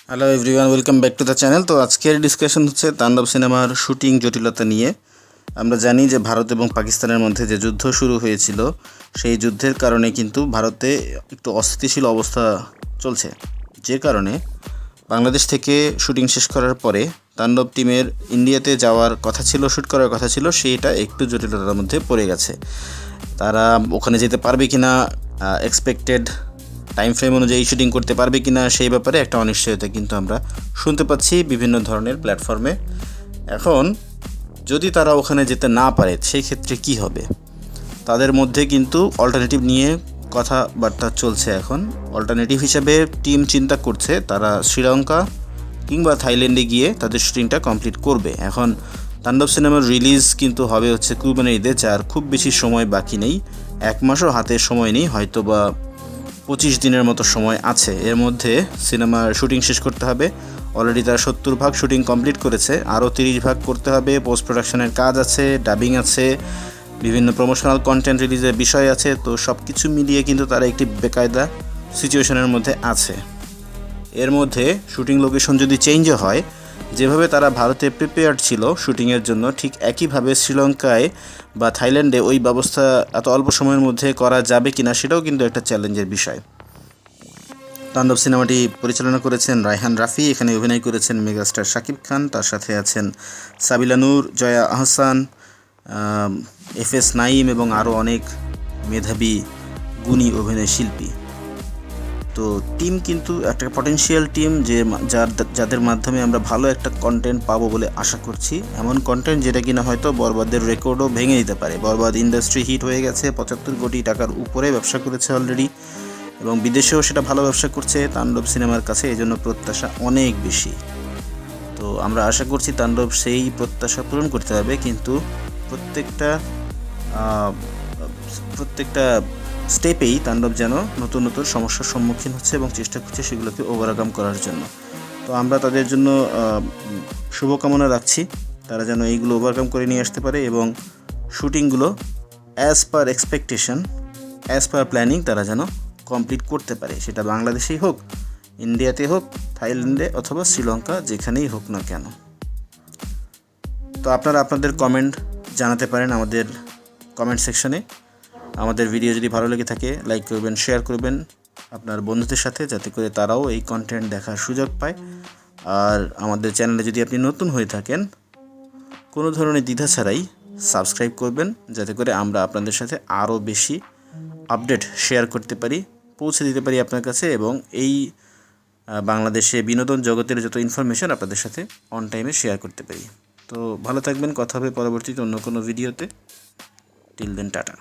Hello everyone, welcome back to the channel. তো আজকের discussion হচ্ছে তাণ্ডব সিনেমার শুটিং জটিলতা নিয়ে। আমরা জানি যে ভারত এবং পাকিস্তানের মধ্যে যে যুদ্ধ শুরু হয়েছিল, সেই যুদ্ধের কারণে কিন্তু ভারতে একটু অস্থিতিশীল অবস্থা চলছে, যে কারণে বাংলাদেশ থেকে শুটিং শেষ করার পরে তাণ্ডব টিমের ইন্ডিয়াতে যাওয়ার কথা ছিল, শ্যুট করার কথা ছিল, সেইটা একটু জটিলতার মধ্যে পড়ে গেছে। তারা ওখানে যেতে পারবে কি না, এক্সপেক্টেড টাইম ফ্রেম অনুযায়ী শুটিং করতে পারবে কি না, সেই ব্যাপারে একটা অনিশ্চয়তা কিন্তু আমরা শুনতে পাচ্ছি বিভিন্ন ধরনের প্ল্যাটফর্মে। এখন যদি তারা ওখানে যেতে না পারে, সেই ক্ষেত্রে কি হবে? তাদের মধ্যে কিন্তু অল্টারনেটিভ নিয়ে কথাবার্তা চলছে। এখন অল্টারনেটিভ হিসাবে টিম চিন্তা করছে তারা শ্রীলঙ্কা কিংবা থাইল্যান্ডে গিয়ে তাদের শুটিংটা কমপ্লিট করবে। এখন তাণ্ডব সিনেমার রিলিজ কিন্তু হবে হচ্ছে কুরবানির ঈদে, যার খুব বেশি সময় বাকি নেই, 1 মাসও হাতে সময় নেই, হয়তো বা 25 দিনের মতো সময় আছে। এর মধ্যে সিনেমার শুটিং শেষ করতে হবে। অলরেডি তারা 70% শুটিং কমপ্লিট করেছে, আরও 30% করতে হবে। পোস্ট প্রোডাকশনের কাজ আছে, ডাবিং আছে, বিভিন্ন প্রমোশনাল কন্টেন্ট রিলিজের বিষয় আছে। তো সব কিছু মিলিয়ে কিন্তু তারা একটি বেকায়দা সিচুয়েশনের মধ্যে আছে। এর মধ্যে শুটিং লোকেশন যদি চেঞ্জও হয়, যেভাবে তারা ভারতে প্রিপেয়ার্ড ছিল শুটিংয়ের জন্য, ঠিক একইভাবে শ্রীলঙ্কায় বা থাইল্যান্ডে ওই ব্যবস্থা এত অল্প সময়ের মধ্যে করা যাবে কিনা, সেটাও কিন্তু একটা চ্যালেঞ্জের বিষয়। তাণ্ডব সিনেমাটি পরিচালনা করেছেন রায়হান রাফি, এখানে অভিনয় করেছেন মেগাস্টার শাকিব খান, তার সাথে আছেন সাবিলা নূর, জয়া আহসান, এফএস নাঈম এবং আরও অনেক মেধাবী গুণী অভিনয় শিল্পী। তো টিম কিন্তু একটা পটেনশিয়াল টিম, যাদের মাধ্যমে আমরা ভালো একটা কন্টেন্ট পাবো বলে আশা করছি। এমন কন্টেন্ট যেটা কিনা হয়তো বরবাদের রেকর্ডও ভেঙে দিতে পারে। বরবাদ ইন্ডাস্ট্রি হিট হয়ে গেছে, 75 কোটি টাকার উপরে ব্যবসা করেছে অলরেডি, এবং বিদেশেও সেটা ভালো ব্যবসা করছে তাণ্ডব সিনেমার কাছে। এই জন্য প্রত্যাশা অনেক বেশি। তো আমরা আশা করছি তাণ্ডব সেই প্রত্যাশা পূরণ করতে হবে, কিন্তু প্রত্যেকটা স্টেপেই তাণ্ডব যেন নতুন নতুন সমস্যার সম্মুখীন হচ্ছে এবং চেষ্টা করছে সেগুলোকে ওভারকাম করার জন্য। তো আমরা তাদের জন্য শুভকামনা রাখছি, তারা যেন এইগুলো ওভারকাম করে নিয়ে আসতে পারে এবং শুটিংগুলো as per expectation, as per planning তারা যেন কমপ্লিট করতে পারে। সেটা বাংলাদেশেই হোক, ইন্ডিয়াতে হোক, থাইল্যান্ডে অথবা শ্রীলঙ্কা, যেখানেই হোক না কেন। তো আপনারা আপনাদের কমেন্ট জানাতে পারেন আমাদের কমেন্ট সেকশনে। আমাদের ভিডিও যদি ভালো লেগে থাকে, লাইক করবেন, শেয়ার করবেন আপনার বন্ধুদের সাথে, যাতে করে তারাও এই কন্টেন্ট দেখার সুযোগ পায়। আর আমাদের চ্যানেলে যদি আপনি নতুন হয়ে থাকেন, কোনো ধরনের দ্বিধা ছাড়াই সাবস্ক্রাইব করবেন, যাতে করে আমরা আপনাদের সাথে আরও বেশি আপডেট শেয়ার করতে পারি, পৌঁছে দিতে পারি আপনার কাছে, এবং এই বাংলাদেশে বিনোদন জগতের যত ইনফরমেশন আপনাদের সাথে অন টাইমে শেয়ার করতে পারি। তো ভালো থাকবেন, কথা হবে পরবর্তীতে অন্য কোনো ভিডিওতে। Till then, tata.